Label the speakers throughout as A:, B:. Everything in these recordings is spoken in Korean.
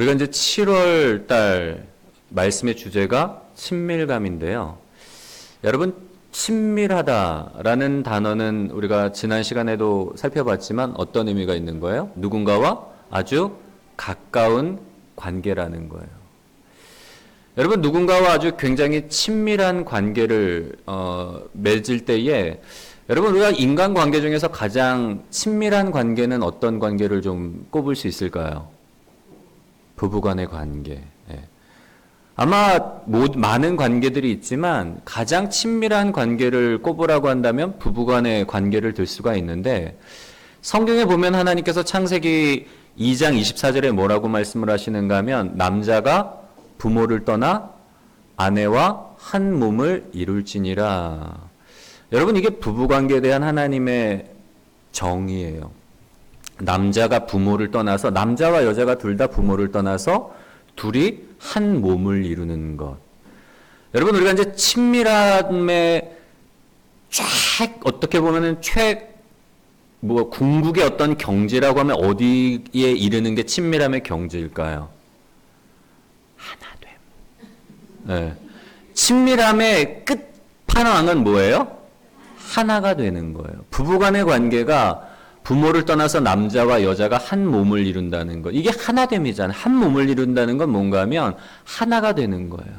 A: 우리가 이제 7월 달 말씀의 주제가 친밀감인데요. 여러분, 친밀하다라는 단어는 우리가 지난 시간에도 살펴봤지만 어떤 의미가 있는 거예요? 누군가와 아주 가까운 관계라는 거예요. 여러분, 누군가와 아주 굉장히 친밀한 관계를 맺을 때에 여러분, 우리가 인간관계 중에서 가장 친밀한 관계는 어떤 관계를 좀 꼽을 수 있을까요? 부부간의 관계. 예. 아마 많은 관계들이 있지만 가장 친밀한 관계를 꼽으라고 한다면 부부간의 관계를 들 수가 있는데, 성경에 보면 하나님께서 창세기 2장 24절에 뭐라고 말씀을 하시는가 하면, 남자가 부모를 떠나 아내와 한 몸을 이룰지니라. 여러분, 이게 부부관계에 대한 하나님의 정의예요. 남자가 부모를 떠나서, 남자와 여자가 둘 다 부모를 떠나서 둘이 한 몸을 이루는 것. 여러분, 우리가 이제 친밀함의 어떻게 보면은 궁극의 어떤 경지라고 하면 어디에 이르는 게 친밀함의 경지일까요? 하나됨. 네. 친밀함의 끝판왕은 뭐예요? 하나가 되는 거예요. 부부간의 관계가 부모를 떠나서 남자와 여자가 한 몸을 이룬다는 것. 이게 하나됨이잖아요. 한 몸을 이룬다는 건 뭔가 하면 하나가 되는 거예요.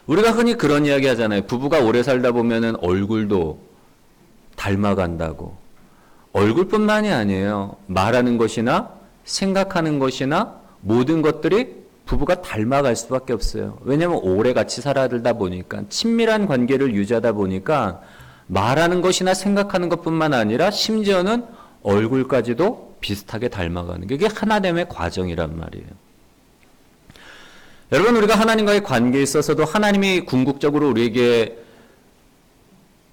A: 우리가 흔히 그런 이야기 하잖아요. 부부가 오래 살다 보면은 얼굴도 닮아간다고. 얼굴뿐만이 아니에요. 말하는 것이나 생각하는 것이나 모든 것들이 부부가 닮아갈 수밖에 없어요. 왜냐하면 오래 같이 살아들다 보니까, 친밀한 관계를 유지하다 보니까 말하는 것이나 생각하는 것뿐만 아니라 심지어는 얼굴까지도 비슷하게 닮아가는 게, 이게 하나됨의 과정이란 말이에요. 여러분, 우리가 하나님과의 관계에 있어서도 하나님이 궁극적으로 우리에게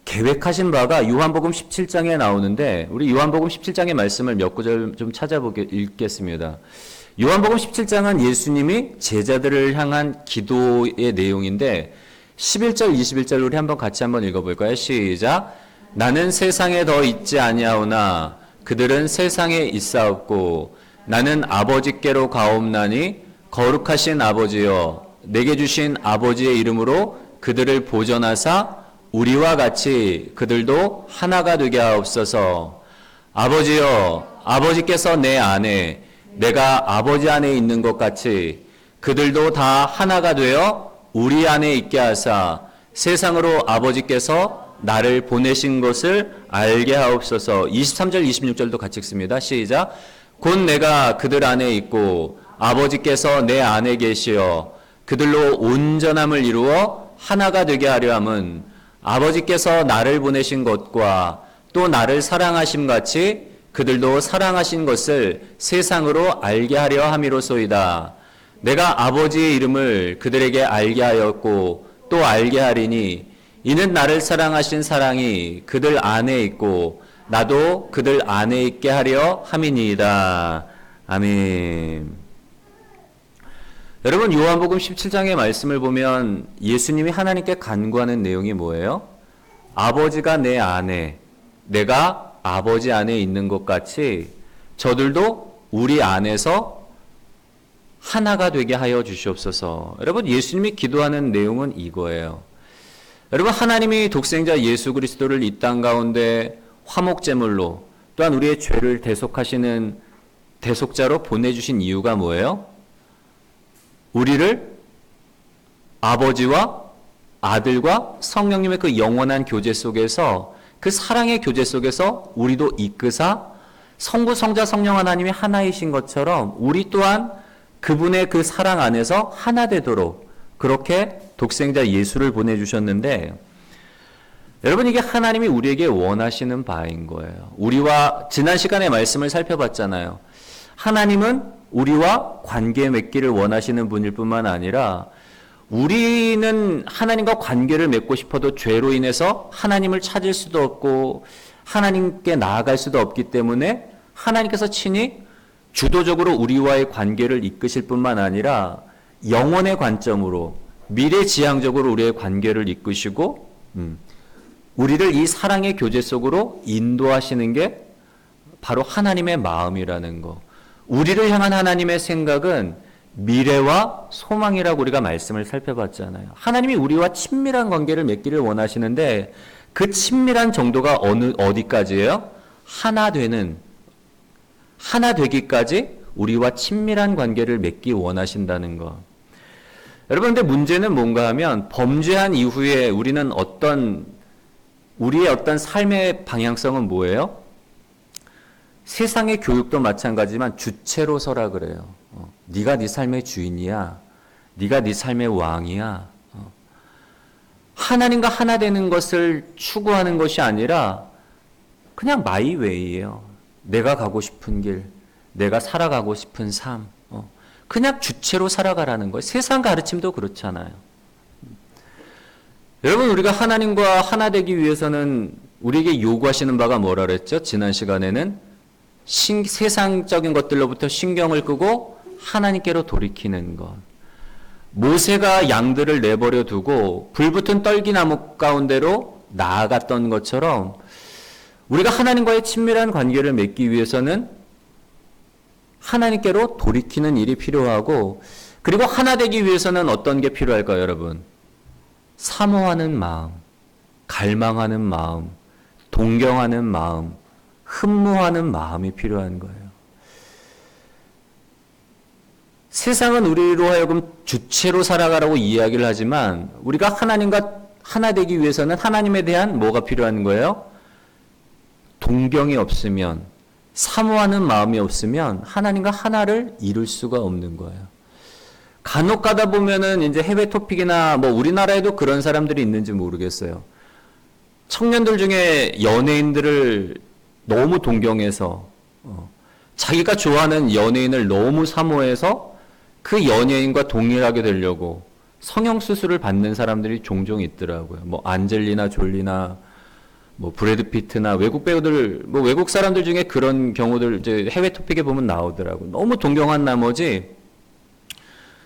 A: 계획하신 바가 요한복음 17장에 나오는데, 우리 요한복음 17장의 말씀을 몇 구절 좀 읽겠습니다. 요한복음 17장은 예수님이 제자들을 향한 기도의 내용인데, 11절, 21절 우리 같이 한번 읽어볼까요? 시작. 나는 세상에 더 있지 아니하오나 그들은 세상에 있사옵고 나는 아버지께로 가옵나니 거룩하신 아버지여 내게 주신 아버지의 이름으로 그들을 보전하사 우리와 같이 그들도 하나가 되게 하옵소서. 아버지여, 아버지께서 내 안에 내가 아버지 안에 있는 것 같이 그들도 다 하나가 되어 우리 안에 있게 하사 세상으로 아버지께서 나를 보내신 것을 알게 하옵소서. 23절 26절도 같이 읽습니다. 시작. 곧 내가 그들 안에 있고 아버지께서 내 안에 계시어 그들로 온전함을 이루어 하나가 되게 하려 함은 아버지께서 나를 보내신 것과 또 나를 사랑하심 같이 그들도 사랑하신 것을 세상으로 알게 하려 함이로소이다. 내가 아버지의 이름을 그들에게 알게 하였고 또 알게 하리니 이는 나를 사랑하신 사랑이 그들 안에 있고 나도 그들 안에 있게 하려 함이니이다. 아멘. 여러분, 요한복음 17장의 말씀을 보면 예수님이 하나님께 간구하는 내용이 뭐예요? 아버지가 내 안에, 내가 아버지 안에 있는 것 같이 저들도 우리 안에서 하나가 되게 하여 주시옵소서. 여러분, 예수님이 기도하는 내용은 이거예요. 여러분, 하나님이 독생자 예수 그리스도를 이 땅 가운데 화목제물로 또한 우리의 죄를 대속하시는 대속자로 보내주신 이유가 뭐예요? 우리를 아버지와 아들과 성령님의 그 영원한 교제 속에서, 그 사랑의 교제 속에서 우리도 이끄사 성부, 성자, 성령 하나님이 하나이신 것처럼 우리 또한 그분의 그 사랑 안에서 하나 되도록 그렇게 독생자 예수를 보내주셨는데, 여러분, 이게 하나님이 우리에게 원하시는 바인 거예요. 우리와 지난 시간에 말씀을 살펴봤잖아요. 하나님은 우리와 관계 맺기를 원하시는 분일 뿐만 아니라 우리는 하나님과 관계를 맺고 싶어도 죄로 인해서 하나님을 찾을 수도 없고 하나님께 나아갈 수도 없기 때문에 하나님께서 친히 주도적으로 우리와의 관계를 이끄실 뿐만 아니라 영원의 관점으로 미래지향적으로 우리의 관계를 이끄시고 우리를 이 사랑의 교제 속으로 인도하시는 게 바로 하나님의 마음이라는 거. 우리를 향한 하나님의 생각은 미래와 소망이라고 우리가 말씀을 살펴봤잖아요. 하나님이 우리와 친밀한 관계를 맺기를 원하시는데 그 친밀한 정도가 어디까지예요? 하나 되기까지 우리와 친밀한 관계를 맺기 원하신다는 거. 여러분, 근데 문제는 뭔가 하면 범죄한 이후에 우리의 어떤 삶의 방향성은 뭐예요? 세상의 교육도 마찬가지지만 주체로 서라 그래요. 네가 네 삶의 주인이야. 네가 네 삶의 왕이야. 하나님과 하나 되는 것을 추구하는 것이 아니라 그냥 마이 웨이예요. 내가 가고 싶은 길, 내가 살아가고 싶은 삶. 그냥 주체로 살아가라는 거예요. 세상 가르침도 그렇잖아요. 여러분, 우리가 하나님과 하나 되기 위해서는 우리에게 요구하시는 바가 뭐라 그랬죠? 지난 시간에는 세상적인 것들로부터 신경을 끄고 하나님께로 돌이키는 것. 모세가 양들을 내버려 두고 불붙은 떨기나무 가운데로 나아갔던 것처럼 우리가 하나님과의 친밀한 관계를 맺기 위해서는 하나님께로 돌이키는 일이 필요하고, 그리고 하나 되기 위해서는 어떤 게 필요할까요, 여러분? 사모하는 마음, 갈망하는 마음, 동경하는 마음, 흠모하는 마음이 필요한 거예요. 세상은 우리로 하여금 주체로 살아가라고 이야기를 하지만 우리가 하나님과 하나 되기 위해서는 하나님에 대한 뭐가 필요한 거예요? 동경이 없으면, 사모하는 마음이 없으면 하나님과 하나를 이룰 수가 없는 거예요. 간혹 가다 보면은 이제 해외 토픽이나 뭐 우리나라에도 그런 사람들이 있는지 모르겠어요. 청년들 중에 연예인들을 너무 동경해서 자기가 좋아하는 연예인을 너무 사모해서 그 연예인과 동일하게 되려고 성형수술을 받는 사람들이 종종 있더라고요. 뭐 안젤리나 졸리나 뭐 브래드 피트나 외국 배우들, 뭐 외국 사람들 중에 그런 경우들 이제 해외 토픽에 보면 나오더라고요. 너무 동경한 나머지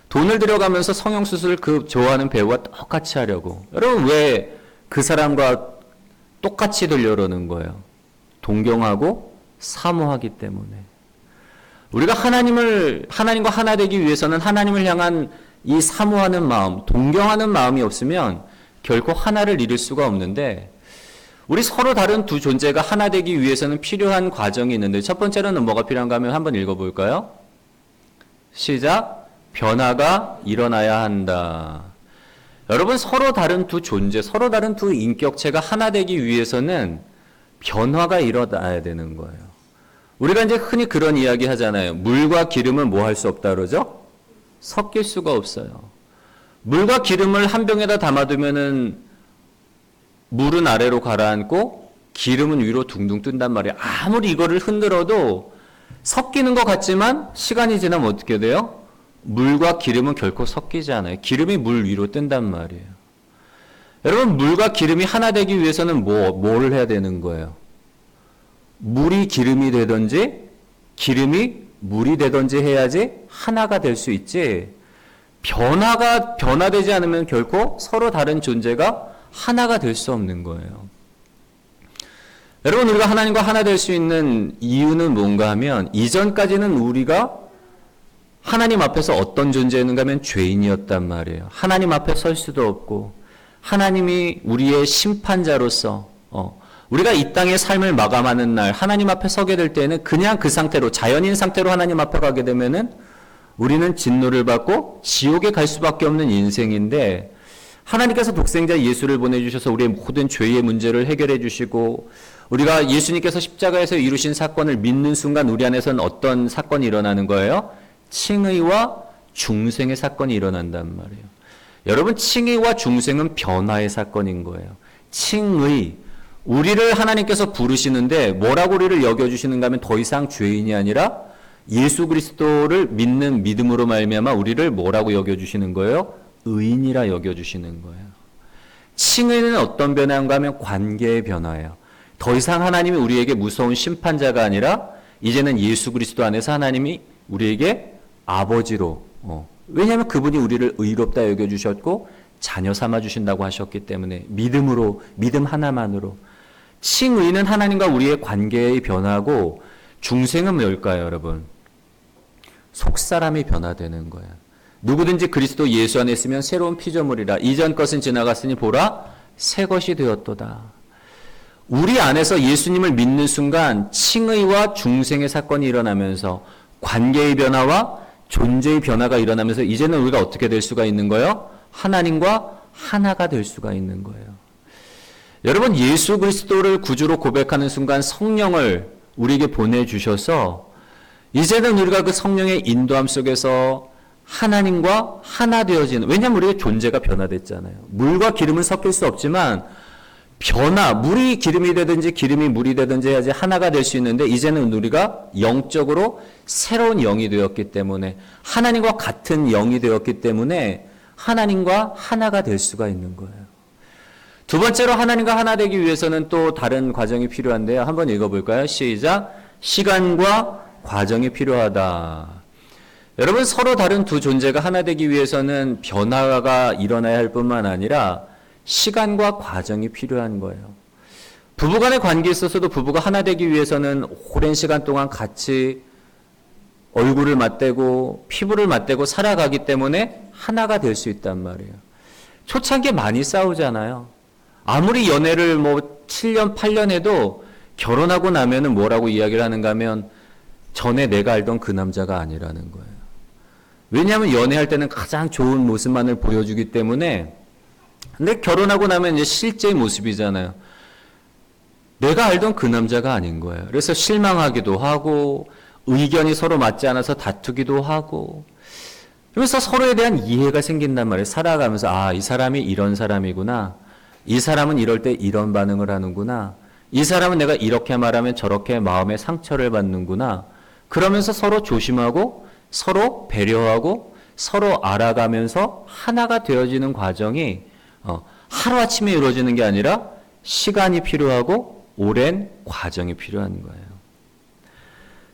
A: 돈을 들여가면서 성형수술을 그 좋아하는 배우와 똑같이 하려고. 여러분, 왜 그 사람과 똑같이 되려는 거예요? 동경하고 사모하기 때문에. 우리가 하나님과 하나 되기 위해서는 하나님을 향한 이 사모하는 마음, 동경하는 마음이 없으면 결코 하나를 이룰 수가 없는데, 우리 서로 다른 두 존재가 하나 되기 위해서는 필요한 과정이 있는데, 첫 번째로는 뭐가 필요한가 하면 한번 읽어볼까요? 시작. 변화가 일어나야 한다. 여러분, 서로 다른 두 존재, 서로 다른 두 인격체가 하나 되기 위해서는 변화가 일어나야 되는 거예요. 우리가 이제 흔히 그런 이야기 하잖아요. 물과 기름은 뭐 할 수 없다 그러죠? 섞일 수가 없어요. 물과 기름을 한 병에다 담아두면은 물은 아래로 가라앉고 기름은 위로 둥둥 뜬단 말이에요. 아무리 이거를 흔들어도 섞이는 것 같지만 시간이 지나면 어떻게 돼요? 물과 기름은 결코 섞이지 않아요. 기름이 물 위로 뜬단 말이에요. 여러분, 물과 기름이 하나 되기 위해서는 뭘 해야 되는 거예요? 물이 기름이 되든지 기름이 물이 되든지 해야지 하나가 될 수 있지, 변화되지 않으면 결코 서로 다른 존재가 하나가 될 수 없는 거예요. 여러분, 우리가 하나님과 하나 될 수 있는 이유는 뭔가 하면, 이전까지는 우리가 하나님 앞에서 어떤 존재였는가 하면 죄인이었단 말이에요. 하나님 앞에 설 수도 없고, 하나님이 우리의 심판자로서 우리가 이 땅의 삶을 마감하는 날 하나님 앞에 서게 될 때는 그냥 그 상태로, 자연인 상태로 하나님 앞에 가게 되면은 우리는 진노를 받고 지옥에 갈 수밖에 없는 인생인데, 하나님께서 독생자 예수를 보내주셔서 우리의 모든 죄의 문제를 해결해 주시고, 우리가 예수님께서 십자가에서 이루신 사건을 믿는 순간 우리 안에서는 어떤 사건이 일어나는 거예요? 칭의와 중생의 사건이 일어난단 말이에요. 여러분, 칭의와 중생은 변화의 사건인 거예요. 칭의, 우리를 하나님께서 부르시는데 뭐라고 우리를 여겨주시는가 하면 더 이상 죄인이 아니라 예수 그리스도를 믿는 믿음으로 말미암아 우리를 뭐라고 여겨주시는 거예요? 의인이라 여겨주시는 거예요. 칭의는 어떤 변화인가 하면 관계의 변화예요. 더 이상 하나님이 우리에게 무서운 심판자가 아니라 이제는 예수 그리스도 안에서 하나님이 우리에게 아버지로, 왜냐하면 그분이 우리를 의롭다 여겨주셨고 자녀 삼아주신다고 하셨기 때문에 믿음 하나만으로. 칭의는 하나님과 우리의 관계의 변화고, 중생은 뭘까요, 여러분? 속사람이 변화되는 거예요. 누구든지 그리스도 예수 안에 있으면 새로운 피조물이라. 이전 것은 지나갔으니 보라 새 것이 되었도다. 우리 안에서 예수님을 믿는 순간 칭의와 중생의 사건이 일어나면서 관계의 변화와 존재의 변화가 일어나면서 이제는 우리가 어떻게 될 수가 있는 거예요? 하나님과 하나가 될 수가 있는 거예요. 여러분, 예수 그리스도를 구주로 고백하는 순간 성령을 우리에게 보내주셔서 이제는 우리가 그 성령의 인도함 속에서 하나님과 하나 되어지는, 왜냐하면 우리의 존재가 변화됐잖아요. 물과 기름은 섞일 수 없지만 물이 기름이 되든지 기름이 물이 되든지 해야지 하나가 될 수 있는데, 이제는 우리가 영적으로 새로운 영이 되었기 때문에, 하나님과 같은 영이 되었기 때문에 하나님과 하나가 될 수가 있는 거예요. 두 번째로 하나님과 하나 되기 위해서는 또 다른 과정이 필요한데요. 한번 읽어볼까요? 시작. 시간과 과정이 필요하다. 여러분, 서로 다른 두 존재가 하나 되기 위해서는 변화가 일어나야 할 뿐만 아니라 시간과 과정이 필요한 거예요. 부부간의 관계에 있어서도 부부가 하나 되기 위해서는 오랜 시간 동안 같이 얼굴을 맞대고 피부를 맞대고 살아가기 때문에 하나가 될 수 있단 말이에요. 초창기에 많이 싸우잖아요. 아무리 연애를 7년, 8년 해도 결혼하고 나면은 뭐라고 이야기를 하는가 하면 전에 내가 알던 그 남자가 아니라는 거예요. 왜냐하면 연애할 때는 가장 좋은 모습만을 보여주기 때문에, 근데 결혼하고 나면 이제 실제의 모습이잖아요. 내가 알던 그 남자가 아닌 거예요. 그래서 실망하기도 하고 의견이 서로 맞지 않아서 다투기도 하고, 그러면서 서로에 대한 이해가 생긴단 말이에요. 살아가면서 이 사람이 이런 사람이구나. 이 사람은 이럴 때 이런 반응을 하는구나. 이 사람은 내가 이렇게 말하면 저렇게 마음에 상처를 받는구나. 그러면서 서로 조심하고 서로 배려하고 서로 알아가면서 하나가 되어지는 과정이 하루아침에 이루어지는 게 아니라 시간이 필요하고 오랜 과정이 필요한 거예요.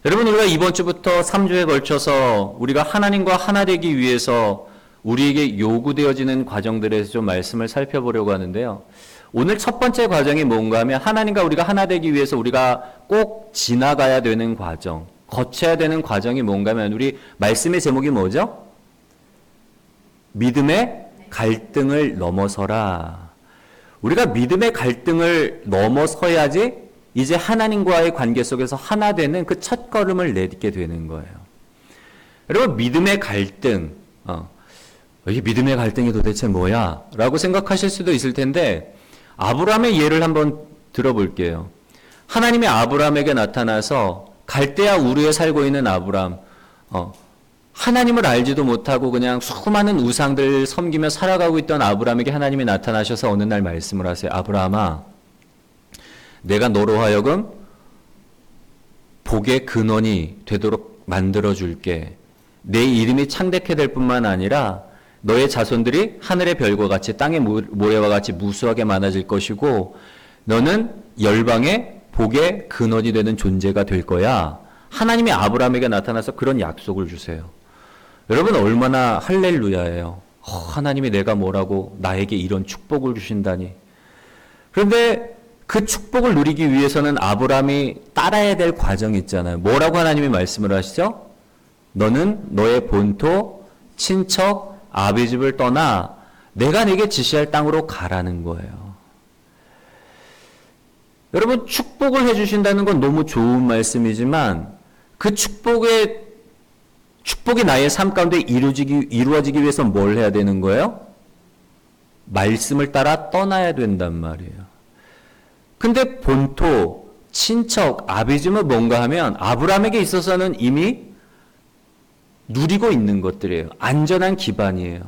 A: 여러분, 우리가 이번 주부터 3주에 걸쳐서 우리가 하나님과 하나 되기 위해서 우리에게 요구되어지는 과정들에 대해서 좀 말씀을 살펴보려고 하는데요. 오늘 첫 번째 과정이 뭔가 하면 하나님과 우리가 하나 되기 위해서 우리가 꼭 지나가야 되는 과정, 거쳐야 되는 과정이 뭔가 하면 우리 말씀의 제목이 뭐죠? 믿음의 갈등을 넘어서라. 우리가 믿음의 갈등을 넘어서야지 이제 하나님과의 관계 속에서 하나 되는 그 첫 걸음을 내딛게 되는 거예요. 여러분, 믿음의 갈등, 이게 믿음의 갈등이 도대체 뭐야? 라고 생각하실 수도 있을 텐데, 아브라함의 예를 한번 들어볼게요. 하나님이 아브라함에게 나타나서 갈대아 우르에 살고 있는 아브라함, 하나님을 알지도 못하고 그냥 수많은 우상들 섬기며 살아가고 있던 아브라함에게 하나님이 나타나셔서 어느 날 말씀을 하세요. 아브라함아, 내가 너로 하여금 복의 근원이 되도록 만들어줄게. 내 이름이 창대케 될 뿐만 아니라 너의 자손들이 하늘의 별과 같이 땅의 모래와 같이 무수하게 많아질 것이고 너는 열방의 복의 근원이 되는 존재가 될 거야. 하나님이 아브라함에게 나타나서 그런 약속을 주세요. 여러분, 얼마나 할렐루야예요. 하나님이 내가 뭐라고 나에게 이런 축복을 주신다니. 그런데 그 축복을 누리기 위해서는 아브라함이 따라야 될 과정이 있잖아요. 뭐라고 하나님이 말씀을 하시죠? 너는 너의 본토, 친척, 아비집을 떠나 내가 네게 지시할 땅으로 가라는 거예요. 여러분, 축복을 해주신다는 건 너무 좋은 말씀이지만 그 축복이 나의 삶 가운데 이루어지기 위해서 뭘 해야 되는 거예요? 말씀을 따라 떠나야 된단 말이에요. 근데 본토, 친척, 아비즘은 뭔가 하면 아브라함에게 있어서는 이미 누리고 있는 것들이에요. 안전한 기반이에요.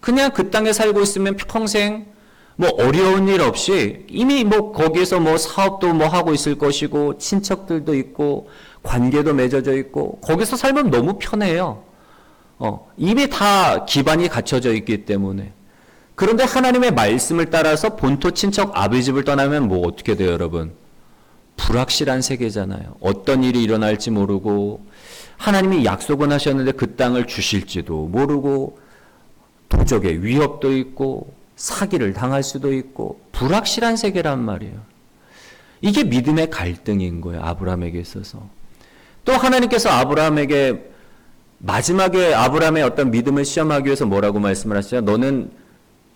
A: 그냥 그 땅에 살고 있으면 평생 어려운 일 없이 이미 거기에서 사업도 하고 있을 것이고 친척들도 있고 관계도 맺어져 있고 거기서 살면 너무 편해요. 이미 다 기반이 갖춰져 있기 때문에. 그런데 하나님의 말씀을 따라서 본토, 친척, 아비집을 떠나면 어떻게 돼요, 여러분? 불확실한 세계잖아요. 어떤 일이 일어날지 모르고 하나님이 약속은 하셨는데 그 땅을 주실지도 모르고 도적의 위협도 있고 사기를 당할 수도 있고 불확실한 세계란 말이에요. 이게 믿음의 갈등인 거예요. 아브라함에게 있어서. 또 하나님께서 아브라함에게 마지막에 아브라함의 어떤 믿음을 시험하기 위해서 뭐라고 말씀을 하시죠? 너는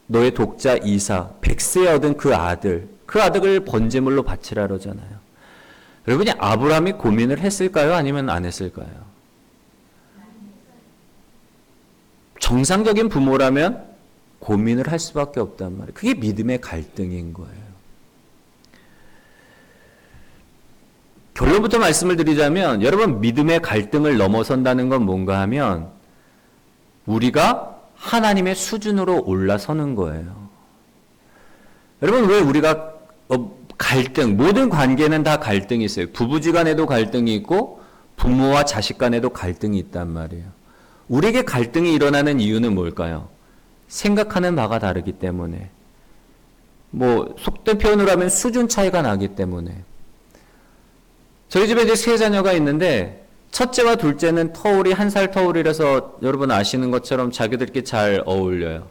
A: 너의 독자 이삭, 백세에 얻은 그 아들을 번제물로 바치라 그러잖아요. 여러분이 아브라함이 고민을 했을까요? 아니면 안 했을까요? 정상적인 부모라면 고민을 할 수밖에 없단 말이에요. 그게 믿음의 갈등인 거예요. 결론부터 말씀을 드리자면 여러분 믿음의 갈등을 넘어선다는 건 뭔가 하면 우리가 하나님의 수준으로 올라서는 거예요. 여러분 왜 우리가 갈등, 모든 관계는 다 갈등이 있어요. 부부지간에도 갈등이 있고 부모와 자식 간에도 갈등이 있단 말이에요. 우리에게 갈등이 일어나는 이유는 뭘까요? 생각하는 바가 다르기 때문에, 속된 표현으로 하면 수준 차이가 나기 때문에. 저희 집에 이제 세 자녀가 있는데 첫째와 둘째는 터울이 1살 터울이라서 여러분 아시는 것처럼 자기들끼리 잘 어울려요.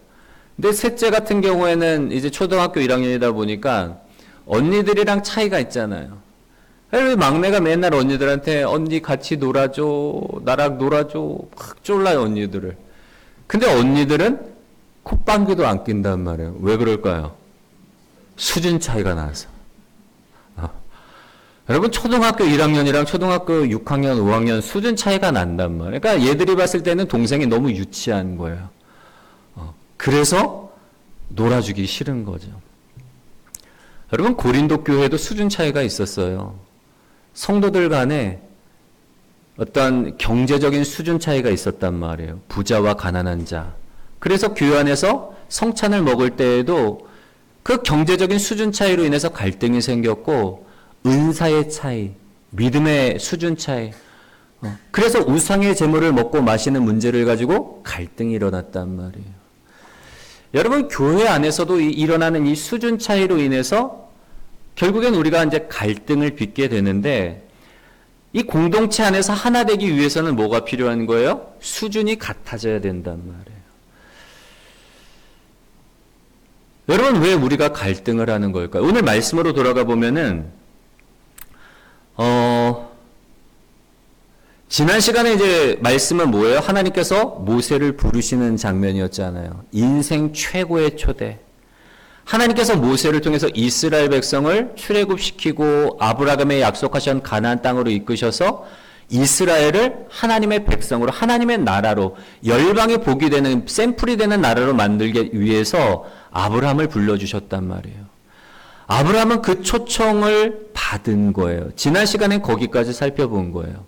A: 근데 셋째 같은 경우에는 이제 초등학교 1학년이다 보니까 언니들이랑 차이가 있잖아요. 막내가 맨날 언니들한테 언니 같이 놀아줘, 나랑 놀아줘, 막 쫄라요 언니들을. 근데 언니들은 콧방귀도 안 낀단 말이에요. 왜 그럴까요? 수준 차이가 나서. 여러분 초등학교 1학년이랑 초등학교 6학년, 5학년 수준 차이가 난단 말이에요. 그러니까 얘들이 봤을 때는 동생이 너무 유치한 거예요. 그래서 놀아주기 싫은 거죠. 여러분 고린도 교회도 수준 차이가 있었어요. 성도들 간에 어떤 경제적인 수준 차이가 있었단 말이에요. 부자와 가난한 자. 그래서 교회 안에서 성찬을 먹을 때에도 그 경제적인 수준 차이로 인해서 갈등이 생겼고 은사의 차이, 믿음의 수준 차이. 그래서 우상의 제물을 먹고 마시는 문제를 가지고 갈등이 일어났단 말이에요. 여러분 교회 안에서도 일어나는 이 수준 차이로 인해서 결국엔 우리가 이제 갈등을 빚게 되는데 이 공동체 안에서 하나 되기 위해서는 뭐가 필요한 거예요? 수준이 같아져야 된단 말이에요. 여러분 왜 우리가 갈등을 하는 걸까요? 오늘 말씀으로 돌아가 보면은 지난 시간에 이제 말씀은 뭐예요? 하나님께서 모세를 부르시는 장면이었잖아요. 인생 최고의 초대. 하나님께서 모세를 통해서 이스라엘 백성을 출애굽시키고 아브라함에 약속하신 가나안 땅으로 이끄셔서 이스라엘을 하나님의 백성으로, 하나님의 나라로, 열방의 복이 되는, 샘플이 되는 나라로 만들기 위해서 아브라함을 불러주셨단 말이에요. 아브라함은 그 초청을 받은 거예요. 지난 시간엔 거기까지 살펴본 거예요.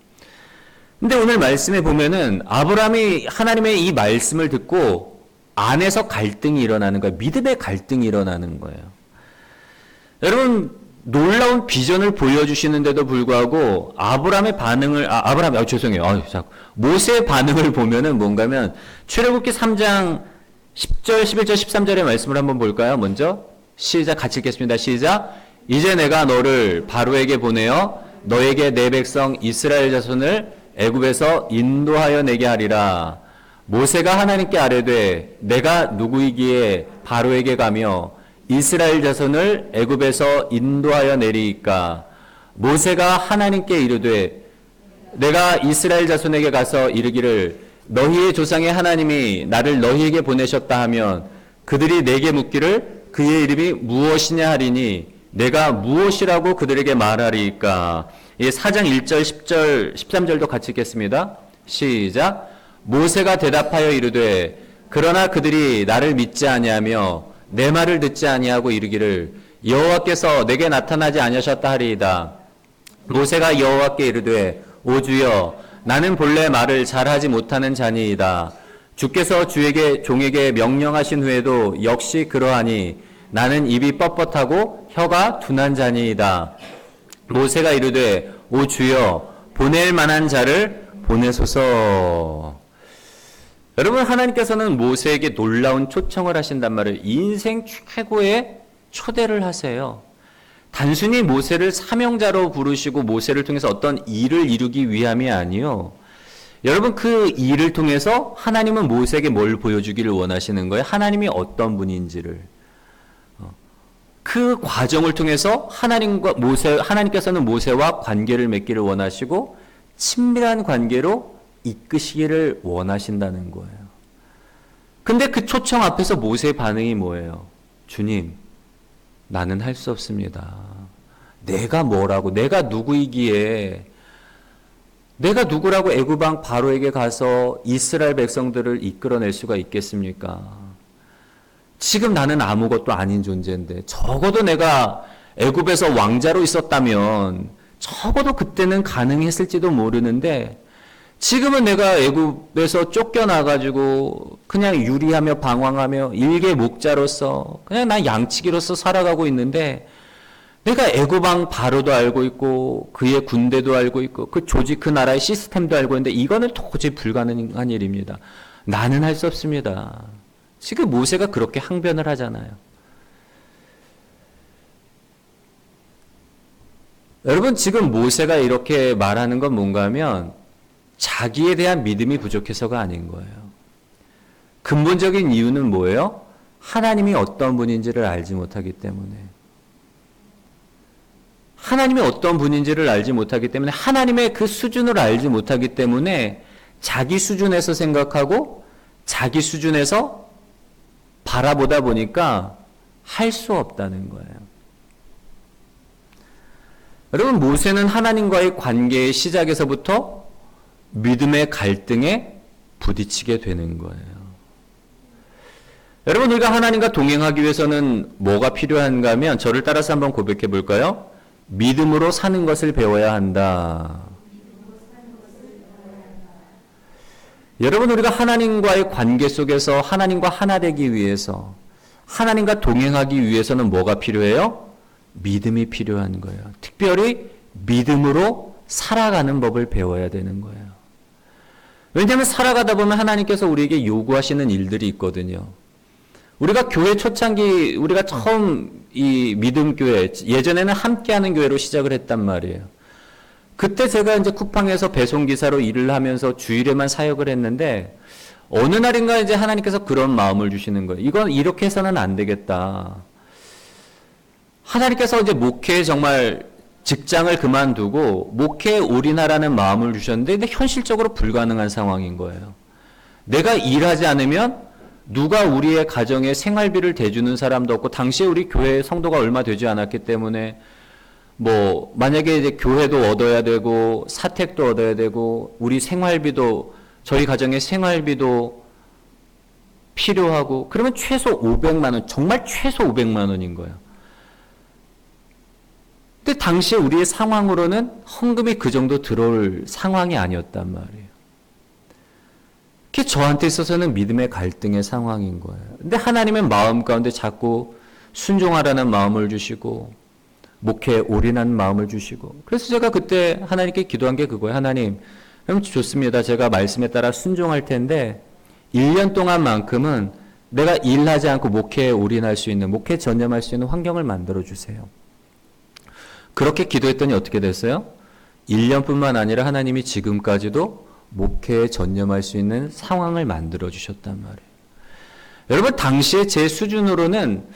A: 근데 오늘 말씀에 보면은 아브라함이 하나님의 이 말씀을 듣고 안에서 갈등이 일어나는 거예요. 믿음의 갈등이 일어나는 거예요. 여러분 놀라운 비전을 보여주시는데도 불구하고 아브라함의 반응을 모세의 반응을 보면은 뭔가면 출애굽기 3장 10절, 11절, 13절의 말씀을 한번 볼까요? 먼저 시작, 같이 읽겠습니다. 시작. 이제 내가 너를 바로에게 보내어 너에게 내 백성 이스라엘 자손을 애굽에서 인도하여 내게 하리라. 모세가 하나님께 아뢰되 내가 누구이기에 바로에게 가며 이스라엘 자손을 애굽에서 인도하여 내리이까. 모세가 하나님께 이르되 내가 이스라엘 자손에게 가서 이르기를 너희의 조상의 하나님이 나를 너희에게 보내셨다 하면 그들이 내게 묻기를 그의 이름이 무엇이냐 하리니 내가 무엇이라고 그들에게 말하리이까. 4장 1절, 10절, 13절도 같이 읽겠습니다. 시작. 모세가 대답하여 이르되 그러나 그들이 나를 믿지 아니하며 내 말을 듣지 아니하고 이르기를 여호와께서 내게 나타나지 아니하셨다 하리이다. 모세가 여호와께 이르되 오 주여 나는 본래 말을 잘하지 못하는 자니이다. 주께서 종에게 명령하신 후에도 역시 그러하니 나는 입이 뻣뻣하고 혀가 둔한 자니이다. 모세가 이르되 오 주여 보낼 만한 자를 보내소서. 여러분 하나님께서는 모세에게 놀라운 초청을 하신단 말이에요. 인생 최고의 초대를 하세요. 단순히 모세를 사명자로 부르시고 모세를 통해서 어떤 일을 이루기 위함이 아니요. 여러분 그 일을 통해서 하나님은 모세에게 뭘 보여주기를 원하시는 거예요? 하나님이 어떤 분인지를. 그 과정을 통해서 하나님께서는 모세와 관계를 맺기를 원하시고 친밀한 관계로 이끄시기를 원하신다는 거예요. 근데 그 초청 앞에서 모세의 반응이 뭐예요? 주님, 나는 할 수 없습니다. 내가 뭐라고, 내가 누구이기에, 내가 누구라고 애굽 왕 바로에게 가서 이스라엘 백성들을 이끌어낼 수가 있겠습니까? 지금 나는 아무것도 아닌 존재인데, 적어도 내가 애굽에서 왕자로 있었다면 적어도 그때는 가능했을지도 모르는데, 지금은 내가 애굽에서 쫓겨나가지고 그냥 유리하며 방황하며 일개 목자로서 그냥 난 양치기로서 살아가고 있는데, 내가 애굽 왕 바로도 알고 있고 그의 군대도 알고 있고 그 조직, 그 나라의 시스템도 알고 있는데 이거는 도저히 불가능한 일입니다. 나는 할 수 없습니다. 지금 모세가 그렇게 항변을 하잖아요. 여러분, 지금 모세가 이렇게 말하는 건 뭔가 하면 자기에 대한 믿음이 부족해서가 아닌 거예요. 근본적인 이유는 뭐예요? 하나님이 어떤 분인지를 알지 못하기 때문에. 하나님이 어떤 분인지를 알지 못하기 때문에, 하나님의 그 수준을 알지 못하기 때문에 자기 수준에서 생각하고 자기 수준에서 바라보다 보니까 할 수 없다는 거예요. 여러분, 모세는 하나님과의 관계의 시작에서부터 믿음의 갈등에 부딪히게 되는 거예요. 여러분, 우리가 하나님과 동행하기 위해서는 뭐가 필요한가 하면, 저를 따라서 한번 고백해 볼까요? 믿음으로 사는 것을 배워야 한다. 여러분, 우리가 하나님과의 관계 속에서 하나님과 하나 되기 위해서, 하나님과 동행하기 위해서는 뭐가 필요해요? 믿음이 필요한 거예요. 특별히 믿음으로 살아가는 법을 배워야 되는 거예요. 왜냐하면 살아가다 보면 하나님께서 우리에게 요구하시는 일들이 있거든요. 우리가 교회 초창기, 우리가 처음 이 믿음교회, 예전에는 함께하는 교회로 시작을 했단 말이에요. 그때 제가 이제 쿠팡에서 배송기사로 일을 하면서 주일에만 사역을 했는데, 어느 날인가 이제 하나님께서 그런 마음을 주시는 거예요. 이건 이렇게 해서는 안 되겠다. 하나님께서 이제 목회에 정말 직장을 그만두고 목회에 올인하라는 마음을 주셨는데, 근데 현실적으로 불가능한 상황인 거예요. 내가 일하지 않으면 누가 우리의 가정에 생활비를 대주는 사람도 없고, 당시에 우리 교회 성도가 얼마 되지 않았기 때문에 뭐 만약에 이제 교회도 얻어야 되고 사택도 얻어야 되고 우리 생활비도, 저희 가정의 생활비도 필요하고, 그러면 최소 500만 원, 정말 최소 500만 원인 거예요. 근데 당시에 우리의 상황으로는 헌금이 그 정도 들어올 상황이 아니었단 말이에요. 그게 저한테 있어서는 믿음의 갈등의 상황인 거예요. 근데 하나님의 마음 가운데 자꾸 순종하라는 마음을 주시고 목회에 올인하는 마음을 주시고, 그래서 제가 그때 하나님께 기도한 게 그거예요. 하나님, 그럼 좋습니다. 제가 말씀에 따라 순종할 텐데 1년 동안만큼은 내가 일하지 않고 목회에 올인할 수 있는, 목회에 전념할 수 있는 환경을 만들어 주세요. 그렇게 기도했더니 어떻게 됐어요? 1년뿐만 아니라 하나님이 지금까지도 목회에 전념할 수 있는 상황을 만들어 주셨단 말이에요. 여러분, 당시에 제 수준으로는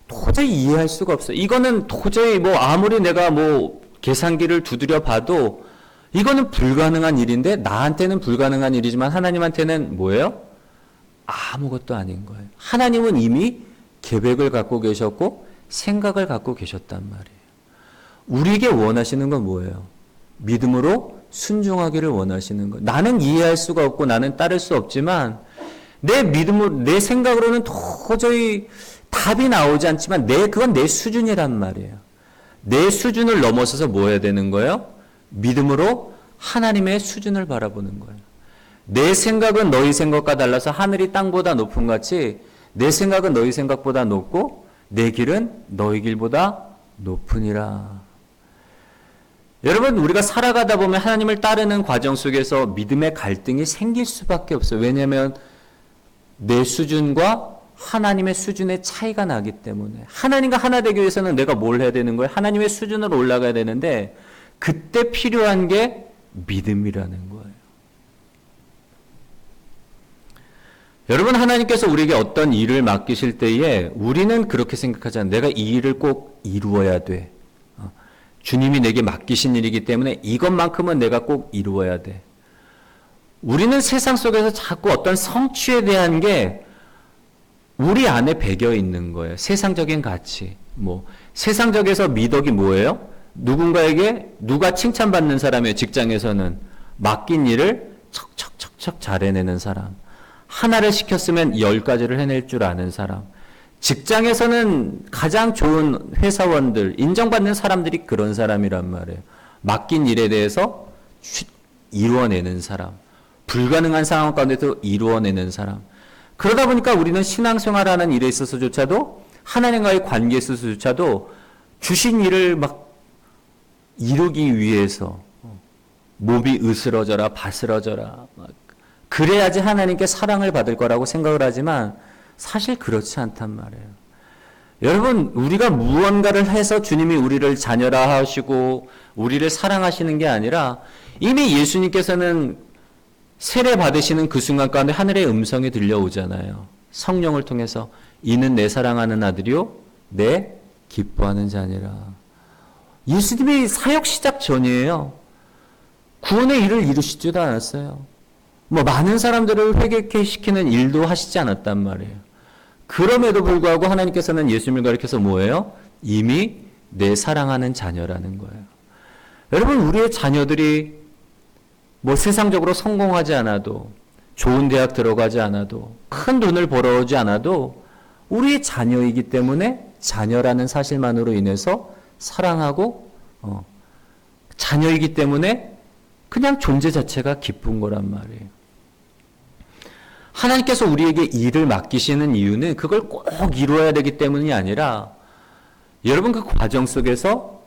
A: 도저히 이해할 수가 없어요. 이거는 도저히 뭐 아무리 내가 뭐 계산기를 두드려 봐도 이거는 불가능한 일인데, 나한테는 불가능한 일이지만 하나님한테는 뭐예요? 아무것도 아닌 거예요. 하나님은 이미 계획을 갖고 계셨고 생각을 갖고 계셨단 말이에요. 우리에게 원하시는 건 뭐예요? 믿음으로 순종하기를 원하시는 거예요. 나는 이해할 수가 없고 나는 따를 수 없지만, 내 믿음으로, 내 생각으로는 도저히 답이 나오지 않지만 그건 내 수준이란 말이에요. 내 수준을 넘어서서 뭐 해야 되는 거예요? 믿음으로 하나님의 수준을 바라보는 거예요. 내 생각은 너희 생각과 달라서 하늘이 땅보다 높은 같이 내 생각은 너희 생각보다 높고 내 길은 너희 길보다 높으니라. 여러분, 우리가 살아가다 보면 하나님을 따르는 과정 속에서 믿음의 갈등이 생길 수밖에 없어요. 왜냐하면 내 수준과 하나님의 수준의 차이가 나기 때문에. 하나님과 하나 되기 위해서는 내가 뭘 해야 되는 거예요? 하나님의 수준으로 올라가야 되는데, 그때 필요한 게 믿음이라는 거예요. 여러분, 하나님께서 우리에게 어떤 일을 맡기실 때에 우리는 그렇게 생각하잖아요. 내가 이 일을 꼭 이루어야 돼. 주님이 내게 맡기신 일이기 때문에 이것만큼은 내가 꼭 이루어야 돼. 우리는 세상 속에서 자꾸 어떤 성취에 대한 게 우리 안에 배겨 있는 거예요. 세상적인 가치. 세상적에서 미덕이 뭐예요? 누군가에게 누가 칭찬받는 사람이에요. 직장에서는 맡긴 일을 척척척척 잘 해내는 사람. 하나를 시켰으면 10가지를 해낼 줄 아는 사람. 직장에서는 가장 좋은 회사원들, 인정받는 사람들이 그런 사람이란 말이에요. 맡긴 일에 대해서 이루어내는 사람. 불가능한 상황 가운데도 이루어내는 사람. 그러다 보니까 우리는 신앙생활하는 일에 있어서조차도 하나님과의 관계에 있어서조차도 주신 일을 막 이루기 위해서 몸이 으스러져라 바스러져라 그래야지 하나님께 사랑을 받을 거라고 생각을 하지만 사실 그렇지 않단 말이에요. 여러분, 우리가 무언가를 해서 주님이 우리를 자녀라 하시고 우리를 사랑하시는 게 아니라 이미 예수님께서는 세례 받으시는 그 순간 가운데 하늘의 음성이 들려오잖아요. 성령을 통해서 이는 내 사랑하는 아들이요 내 기뻐하는 자니라. 예수님이 사역 시작 전이에요. 구원의 일을 이루시지도 않았어요. 많은 사람들을 회개케 시키는 일도 하시지 않았단 말이에요. 그럼에도 불구하고 하나님께서는 예수님을 가리켜서 뭐예요? 이미 내 사랑하는 자녀라는 거예요. 여러분, 우리의 자녀들이 세상적으로 성공하지 않아도, 좋은 대학 들어가지 않아도, 큰 돈을 벌어오지 않아도 우리의 자녀이기 때문에 자녀라는 사실만으로 인해서 사랑하고 자녀이기 때문에 그냥 존재 자체가 기쁜 거란 말이에요. 하나님께서 우리에게 일을 맡기시는 이유는 그걸 꼭 이루어야 되기 때문이 아니라 여러분 그 과정 속에서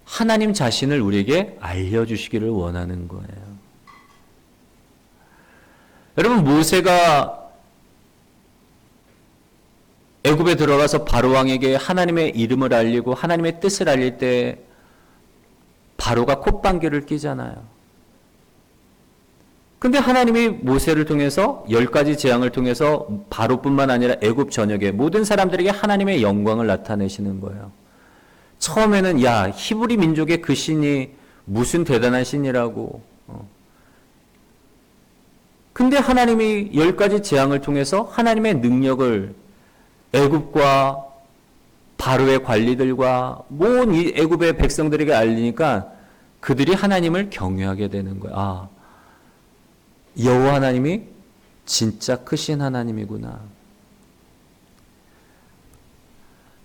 A: 하나님 자신을 우리에게 알려주시기를 원하는 거예요. 여러분, 모세가 애굽에 들어가서 바로 왕에게 하나님의 이름을 알리고 하나님의 뜻을 알릴 때 바로가 콧방귀를 뀌잖아요. 근데 하나님이 모세를 통해서 10가지 재앙을 통해서 바로뿐만 아니라 애굽 전역에 모든 사람들에게 하나님의 영광을 나타내시는 거예요. 처음에는 야, 히브리 민족의 그 신이 무슨 대단한 신이라고. 근데 하나님이 10가지 재앙을 통해서 하나님의 능력을 애굽과 바로의 관리들과 온 이 애굽의 백성들에게 알리니까 그들이 하나님을 경외하게 되는 거야. 여호와 하나님이 진짜 크신 하나님이구나.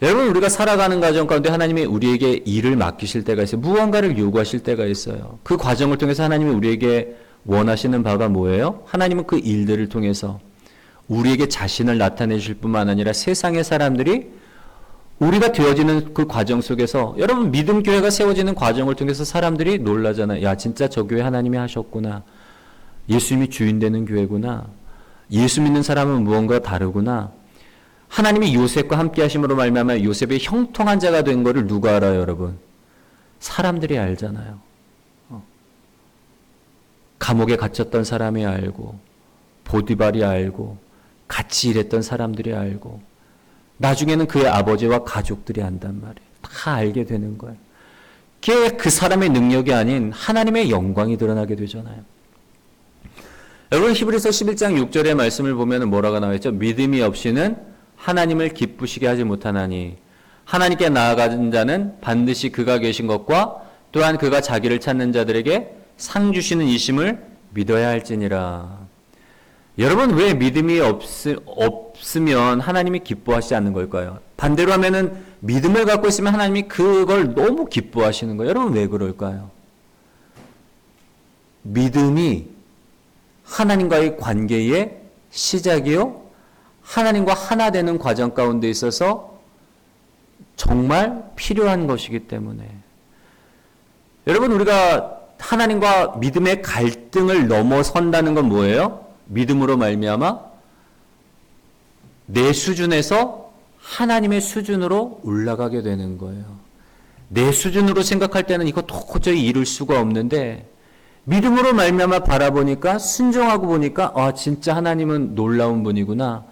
A: 여러분, 우리가 살아가는 과정 가운데 하나님이 우리에게 일을 맡기실 때가 있어요. 무언가를 요구하실 때가 있어요. 그 과정을 통해서 하나님이 우리에게 원하시는 바가 뭐예요? 하나님은 그 일들을 통해서 우리에게 자신을 나타내실 뿐만 아니라 세상의 사람들이 우리가 되어지는 그 과정 속에서 여러분 믿음 교회가 세워지는 과정을 통해서 사람들이 놀라잖아요. 야, 진짜 저 교회 하나님이 하셨구나. 예수님이 주인 되는 교회구나. 예수 믿는 사람은 무언가 다르구나. 하나님이 요셉과 함께 하심으로 말미암아 요셉의 형통한 자가 된 거를 누가 알아요, 여러분? 사람들이 알잖아요. 감옥에 갇혔던 사람이 알고, 보디발이 알고, 같이 일했던 사람들이 알고, 나중에는 그의 아버지와 가족들이 안단 말이에요. 다 알게 되는 거예요. 그게 그 사람의 능력이 아닌 하나님의 영광이 드러나게 되잖아요. 여러분, 히브리서 11장 6절의 말씀을 보면 뭐라고 나와있죠? 믿음이 없이는 하나님을 기쁘시게 하지 못하나니 하나님께 나아가는 자는 반드시 그가 계신 것과 또한 그가 자기를 찾는 자들에게 상 주시는 이심을 믿어야 할지니라. 여러분, 왜 믿음이 없으면 하나님이 기뻐하시지 않는 걸까요? 반대로 하면은 믿음을 갖고 있으면 하나님이 그걸 너무 기뻐하시는 거예요. 여러분, 왜 그럴까요? 믿음이 하나님과의 관계의 시작이요, 하나님과 하나 되는 과정 가운데 있어서 정말 필요한 것이기 때문에. 여러분, 우리가 하나님과 믿음의 갈등을 넘어선다는 건 뭐예요? 믿음으로 말미암아 내 수준에서 하나님의 수준으로 올라가게 되는 거예요. 내 수준으로 생각할 때는 이거 도저히 이룰 수가 없는데 믿음으로 말미암아 바라보니까, 순종하고 보니까 진짜 하나님은 놀라운 분이구나.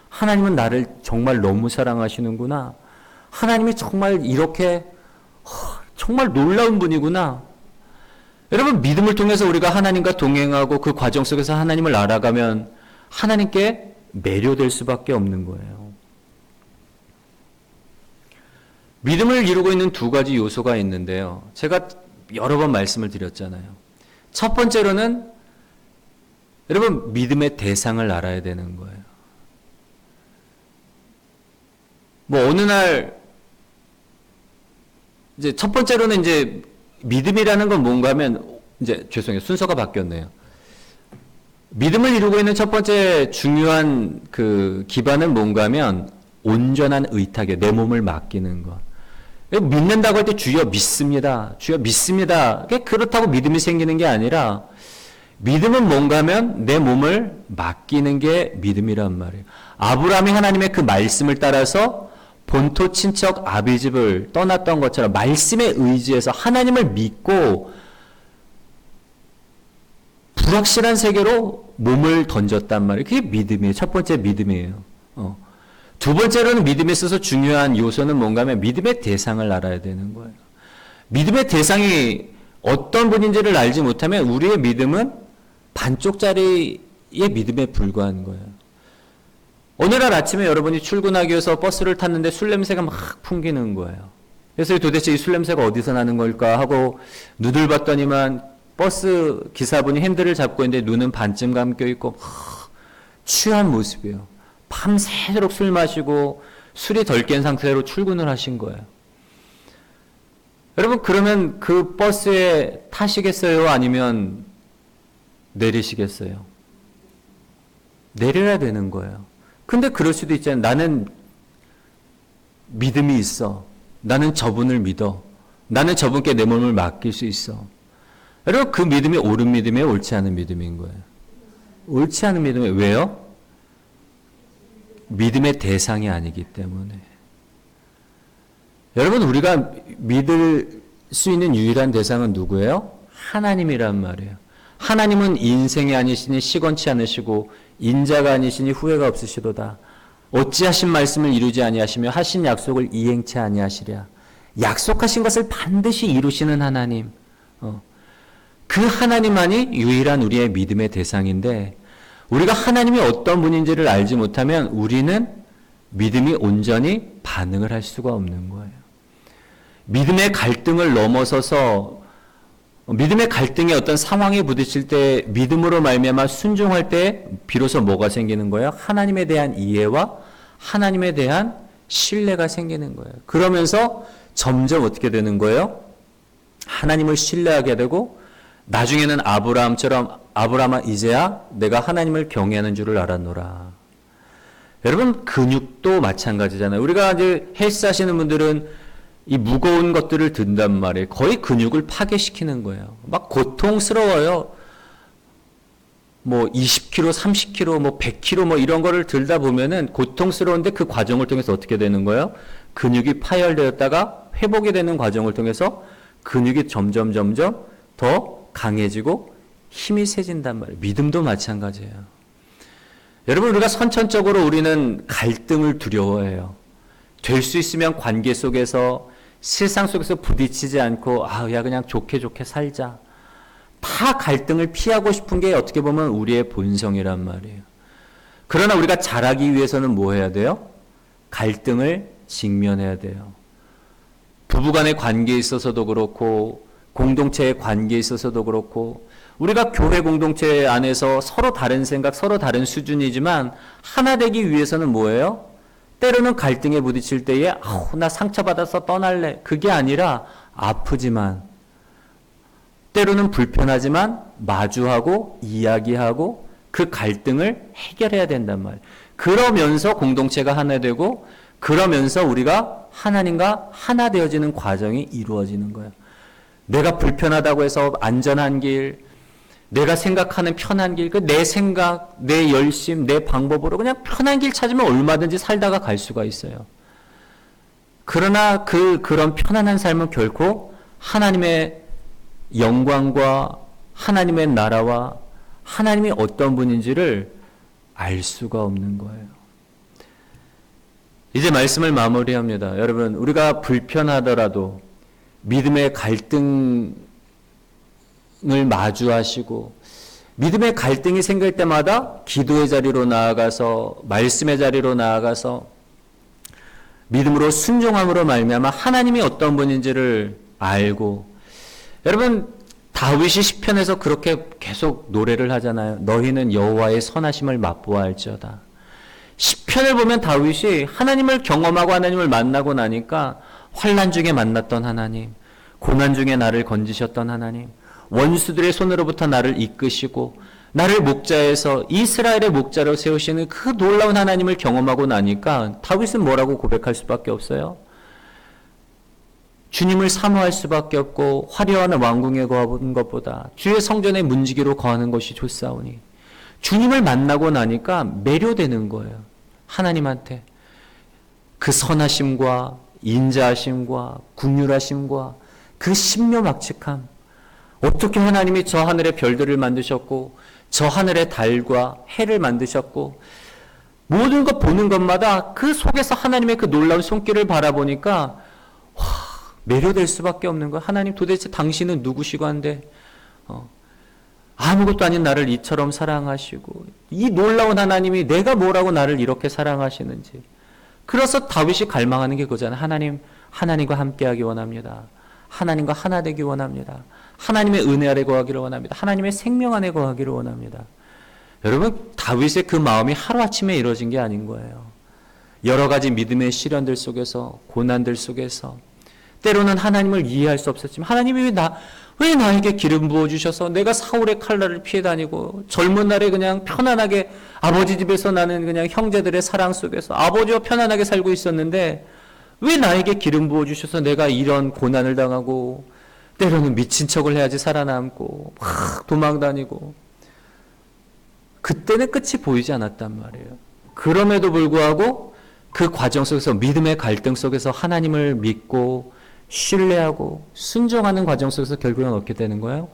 A: 하나님은 나를 정말 너무 사랑하시는구나. 하나님이 정말 이렇게 정말 놀라운 분이구나. 여러분, 믿음을 통해서 우리가 하나님과 동행하고 그 과정 속에서 하나님을 알아가면 하나님께 매료될 수밖에 없는 거예요. 믿음을 이루고 있는 두 가지 요소가 있는데요. 제가 여러 번 말씀을 드렸잖아요. 첫 번째로는 여러분, 믿음의 대상을 알아야 되는 거예요. 뭐 어느 날 이제 첫 번째로는 이제 믿음이라는 건 뭔가 하면 이제 죄송해요. 순서가 바뀌었네요. 믿음을 이루고 있는 첫 번째 중요한 그 기반은 뭔가 하면 온전한 의탁이에요. 내 몸을 맡기는 것. 믿는다고 할 때 주여 믿습니다. 주여 믿습니다. 그렇다고 믿음이 생기는 게 아니라 믿음은 뭔가 하면 내 몸을 맡기는 게 믿음이란 말이에요. 아브라함이 하나님의 그 말씀을 따라서 본토 친척 아비집을 떠났던 것처럼 말씀에 의지해서 하나님을 믿고 불확실한 세계로 몸을 던졌단 말이에요. 그게 믿음이에요. 첫 번째 믿음이에요. 두 번째로는 믿음에 있어서 중요한 요소는 뭔가 하면 믿음의 대상을 알아야 되는 거예요. 믿음의 대상이 어떤 분인지를 알지 못하면 우리의 믿음은 반쪽짜리의 믿음에 불과한 거예요. 오늘날 아침에 여러분이 출근하기 위해서 버스를 탔는데 술 냄새가 막 풍기는 거예요. 그래서 도대체 이 술 냄새가 어디서 나는 걸까 하고 눈을 봤더니만 버스 기사분이 핸들을 잡고 있는데 눈은 반쯤 감겨 있고 취한 모습이에요. 밤새도록 술 마시고 술이 덜 깬 상태로 출근을 하신 거예요. 여러분, 그러면 그 버스에 타시겠어요? 아니면 내리시겠어요? 내려야 되는 거예요. 근데 그럴 수도 있잖아요. 나는 믿음이 있어. 나는 저분을 믿어. 나는 저분께 내 몸을 맡길 수 있어. 여러분, 그 믿음이 옳은 믿음이에요? 옳지 않은 믿음인 거예요? 옳지 않은 믿음이에요. 왜요? 믿음의 대상이 아니기 때문에. 여러분, 우리가 믿을 수 있는 유일한 대상은 누구예요? 하나님이란 말이에요. 하나님은 인생이 아니시니 시건치 않으시고 인자가 아니시니 후회가 없으시도다. 어찌하신 말씀을 이루지 아니하시며 하신 약속을 이행치 아니하시랴. 약속하신 것을 반드시 이루시는 하나님. 그 하나님만이 유일한 우리의 믿음의 대상인데 우리가 하나님이 어떤 분인지를 알지 못하면 우리는 믿음이 온전히 반응을 할 수가 없는 거예요. 믿음의 갈등을 넘어서서 믿음의 갈등이 어떤 상황에 부딪힐 때 믿음으로 말미암아 순종할 때 비로소 뭐가 생기는 거예요? 하나님에 대한 이해와 하나님에 대한 신뢰가 생기는 거예요. 그러면서 점점 어떻게 되는 거예요? 하나님을 신뢰하게 되고 나중에는 아브라함처럼 아브라함아 이제야 내가 하나님을 경외하는 줄을 알았노라. 여러분, 근육도 마찬가지잖아요. 우리가 이제 헬스 하시는 분들은 이 무거운 것들을 든단 말이에요. 거의 근육을 파괴시키는 거예요. 막 고통스러워요. 뭐 20kg, 30kg, 뭐 100kg 뭐 이런 거를 들다 보면은 고통스러운데 그 과정을 통해서 어떻게 되는 거예요? 근육이 파열되었다가 회복이 되는 과정을 통해서 근육이 점점 더 강해지고 힘이 세진단 말이에요. 믿음도 마찬가지예요. 여러분, 우리가 선천적으로 우리는 갈등을 두려워해요. 될 수 있으면 관계 속에서 세상 속에서 부딪히지 않고 야 그냥 좋게 살자. 다 갈등을 피하고 싶은 게 어떻게 보면 우리의 본성이란 말이에요. 그러나 우리가 잘하기 위해서는 뭐 해야 돼요? 갈등을 직면해야 돼요. 부부간의 관계에 있어서도 그렇고 공동체의 관계에 있어서도 그렇고 우리가 교회 공동체 안에서 서로 다른 생각, 서로 다른 수준이지만 하나 되기 위해서는 뭐예요? 때로는 갈등에 부딪힐 때에 나 상처받아서 떠날래. 그게 아니라 아프지만 때로는 불편하지만 마주하고 이야기하고 그 갈등을 해결해야 된단 말이에요. 그러면서 공동체가 하나 되고 그러면서 우리가 하나님과 하나 되어지는 과정이 이루어지는 거예요. 내가 불편하다고 해서 안전한 길, 내가 생각하는 편한 길, 내 생각, 내 열심, 내 방법으로 그냥 편한 길 찾으면 얼마든지 살다가 갈 수가 있어요. 그러나 그런 편안한 삶은 결코 하나님의 영광과 하나님의 나라와 하나님이 어떤 분인지를 알 수가 없는 거예요. 이제 말씀을 마무리합니다. 여러분, 우리가 불편하더라도 믿음의 갈등을 마주하시고 믿음의 갈등이 생길 때마다 기도의 자리로 나아가서 말씀의 자리로 나아가서 믿음으로 순종함으로 말미암아 하나님이 어떤 분인지를 알고, 여러분 다윗이 시편에서 그렇게 계속 노래를 하잖아요. 너희는 여호와의 선하심을 맛보아할지어다. 시편을 보면 다윗이 하나님을 경험하고 하나님을 만나고 나니까 환난 중에 만났던 하나님, 고난 중에 나를 건지셨던 하나님, 원수들의 손으로부터 나를 이끄시고 나를 목자에서 이스라엘의 목자로 세우시는 그 놀라운 하나님을 경험하고 나니까 다윗은 뭐라고 고백할 수밖에 없어요? 주님을 사모할 수밖에 없고 화려한 왕궁에 거하는 것보다 주의 성전의 문지기로 거하는 것이 좋사오니, 주님을 만나고 나니까 매료되는 거예요. 하나님한테 그 선하심과 인자하심과 긍휼하심과 그 신묘막측함, 어떻게 하나님이 저 하늘의 별들을 만드셨고 저 하늘의 달과 해를 만드셨고 모든 것 보는 것마다 그 속에서 하나님의 그 놀라운 손길을 바라보니까 매료될 수밖에 없는 거예요. 하나님 도대체 당신은 누구시고 한데 아무것도 아닌 나를 이처럼 사랑하시고 이 놀라운 하나님이 내가 뭐라고 나를 이렇게 사랑하시는지. 그래서 다윗이 갈망하는 게 그거잖아요. 하나님과 함께하기 원합니다. 하나님과 하나 되기 원합니다. 하나님의 은혜 아래 거하기를 원합니다. 하나님의 생명 안에 거하기를 원합니다. 여러분 다윗의 그 마음이 하루아침에 이루어진 게 아닌 거예요. 여러 가지 믿음의 시련들 속에서, 고난들 속에서 때로는 하나님을 이해할 수 없었지만 하나님이 왜 나에게 기름 부어주셔서 내가 사울의 칼날을 피해 다니고 젊은 날에 그냥 편안하게 아버지 집에서 나는 그냥 형제들의 사랑 속에서 아버지와 편안하게 살고 있었는데 왜 나에게 기름 부어주셔서 내가 이런 고난을 당하고 때로는 미친 척을 해야지 살아남고 막 도망다니고. 그때는 끝이 보이지 않았단 말이에요. 그럼에도 불구하고 그 과정 속에서 믿음의 갈등 속에서 하나님을 믿고 신뢰하고 순종하는 과정 속에서 결국은 얻게 되는 거예요.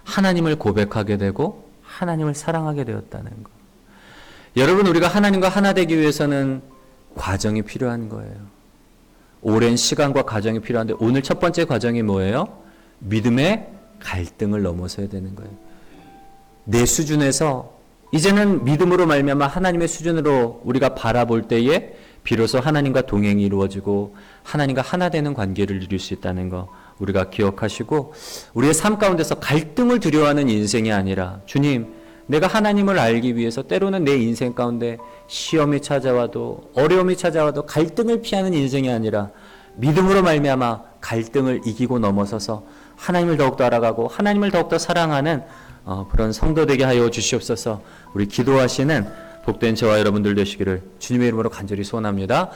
A: 하나님을 고백하게 되고 하나님을 사랑하게 되었다는 거. 여러분 우리가 하나님과 하나 되기 위해서는 과정이 필요한 거예요. 오랜 시간과 과정이 필요한데 오늘 첫 번째 과정이 뭐예요? 믿음의 갈등을 넘어서야 되는 거예요. 내 수준에서 이제는 믿음으로 말미암아 하나님의 수준으로 우리가 바라볼 때에 비로소 하나님과 동행이 이루어지고 하나님과 하나 되는 관계를 이룰 수 있다는 거 우리가 기억하시고, 우리의 삶 가운데서 갈등을 두려워하는 인생이 아니라 주님, 내가 하나님을 알기 위해서 때로는 내 인생 가운데 시험이 찾아와도 어려움이 찾아와도 갈등을 피하는 인생이 아니라 믿음으로 말미암아 갈등을 이기고 넘어서서 하나님을 더욱더 알아가고 하나님을 더욱더 사랑하는 그런 성도 되게 하여 주시옵소서. 우리 기도하시는 복된 저와 여러분들 되시기를 주님의 이름으로 간절히 소원합니다.